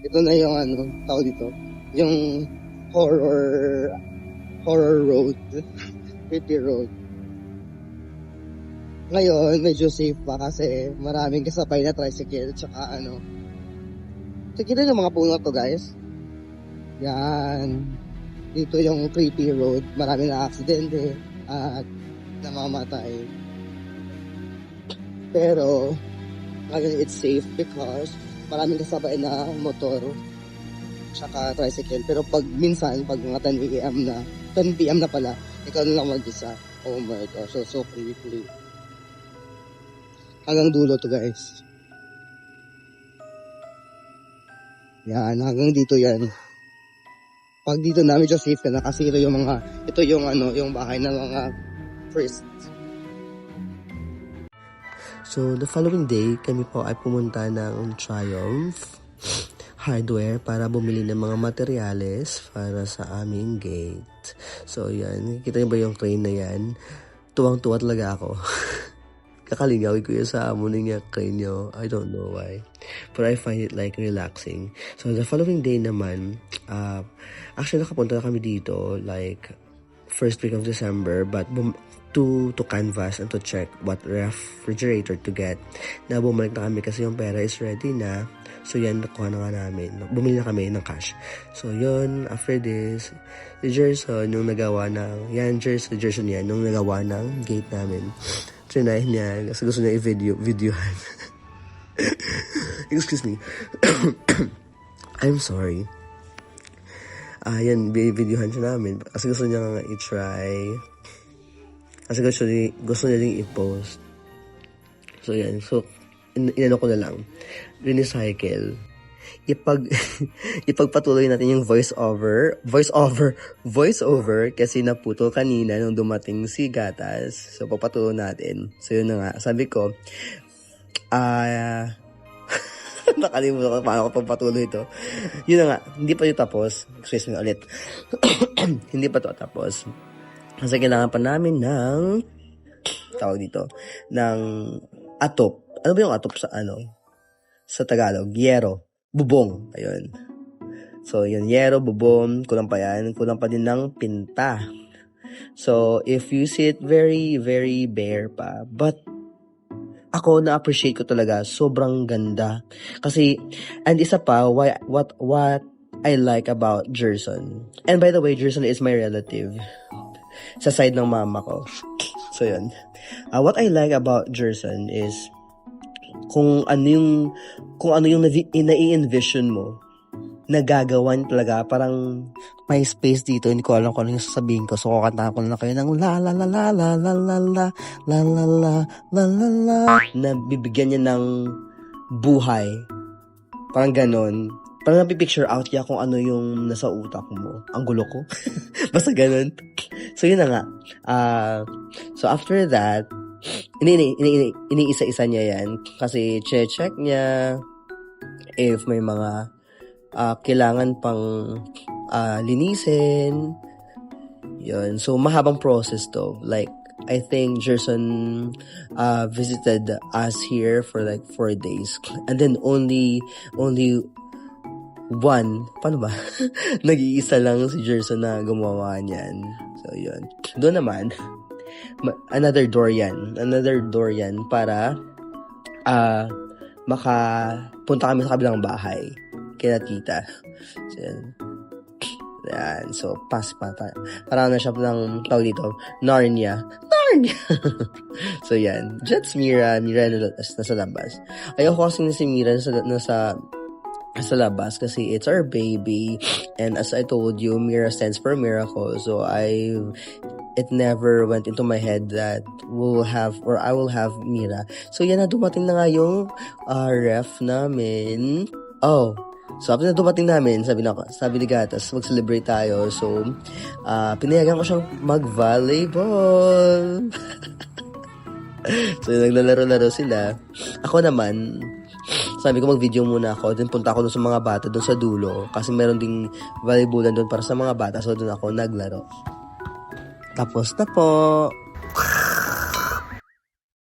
Ito na yung tawag dito, yung horror road, creepy road. Ngayon, medyo safe pa kasi maraming kasabay na tricycle, tsaka Kita yung mga puno to, guys. Yan. Dito yung creepy road, maraming na aksidente at namamatay. Pero, ngayon it's safe because maraming kasabay na motor tsaka tricycle. Pero minsan, pag mga 10 PM na pala, ikaw na lang mag-isa. Oh my gosh, so creepy. Hanggang dulo to, guys. Yan, hanggang dito yan. Pag dito na, medyo safe ka na kasi ito yung yung bahay ng mga priests. So, the following day, kami po ay pumunta ng Triumph Hardware para bumili ng mga materyales para sa aming gate. So, yan. Kita niyo ba yung crane na yan? Tuwang-tuwa talaga ako. Kakalingawin ko yun sa amo niya crane nyo. I don't know why. But I find it like relaxing. So, the following day naman, actually nakapunta na kami dito like first week of December, but to canvas and to check what refrigerator to get. Na bumalik na kami kasi yung pera is ready na. So yan, nakuha na nga namin. Bumili na kami ng cash. So yun, after this, si Gerson yung nagawa ng, Gerson yan, yung nagawa ng gate namin. Trinay niya, kasi gusto niya i-videohan. Excuse me. I'm sorry. Yan, videohan siya namin. Kasi gusto niya nga i-try. Kasi gusto niya din i-post. So, yan. So, inano ko na lang. Recycle. Ipagpatuloy natin yung voice over kasi naputol kanina nung dumating si Gatas. So, pagpatuloy natin. So, yun na nga. Sabi ko, nakalimutan ko paano ko pagpatuloy ito. Yun na nga, hindi pa ito tapos. Excuse me ulit. Hindi pa ito tapos. Kasi kailangan pa namin ng ng atop. Ano ba yung atop sa Tagalog? Yero. Bubong. Ayun. So, yun. Yero, bubong. Kulang pa yan. Kulang pa din ng pinta. So, if you see it very, very bare pa. But, ako na-appreciate ko talaga. Sobrang ganda. Kasi, and isa pa, what I like about Gerson. And by the way, Gerson is my relative. Sa side ng mama ko. So, yun. What I like about Gerson is kung ano yung nai-envision mo, nagagawan talaga. Parang may space dito. Hindi ko alam kung ano yung sasabihin ko. So, kukantahan ko na kayo ng la la la la la la la la la la la la la la na bibigyan niya ng buhay. Parang ganon. Parang napipicture out niya kung ano yung nasa utak mo. Ang gulo ko. Basta ganon. So, yun na nga. So, after that, iniisa-isa niya yan. Kasi, check niya if may mga kailangan pang linisin. Yun. So, mahabang process to. Like, I think Gerson visited us here for like 4 days. And then, only paano ba? Nag-iisa lang si Gerson na gumawa niyan. So, yun. Doon naman, another door yan para makapunta kami sa kabilang bahay kina tita. So, yan. So, pass pa tayo. Parang na siya ng tawag dito, Narnia. So, yan. Just Mira nasa labas. Ayoko kasi si Mira nasa labas kasi it's our baby, and as I told you, Mira stands for miracle. So it never went into my head that I will have Mira. So yan na, dumating na nga yung ref namin. So after na dumating namin, sabi ni Gatas, mag-celebrate tayo. So pinayagan ko siyang mag-volleyball. So naglalaro-laro sila. Ako naman, sabi ko mag-video muna ako, then punta ako dun sa mga bata dun sa dulo kasi meron ding volleyballan dun para sa mga bata, so dun ako naglaro. Tapos na po.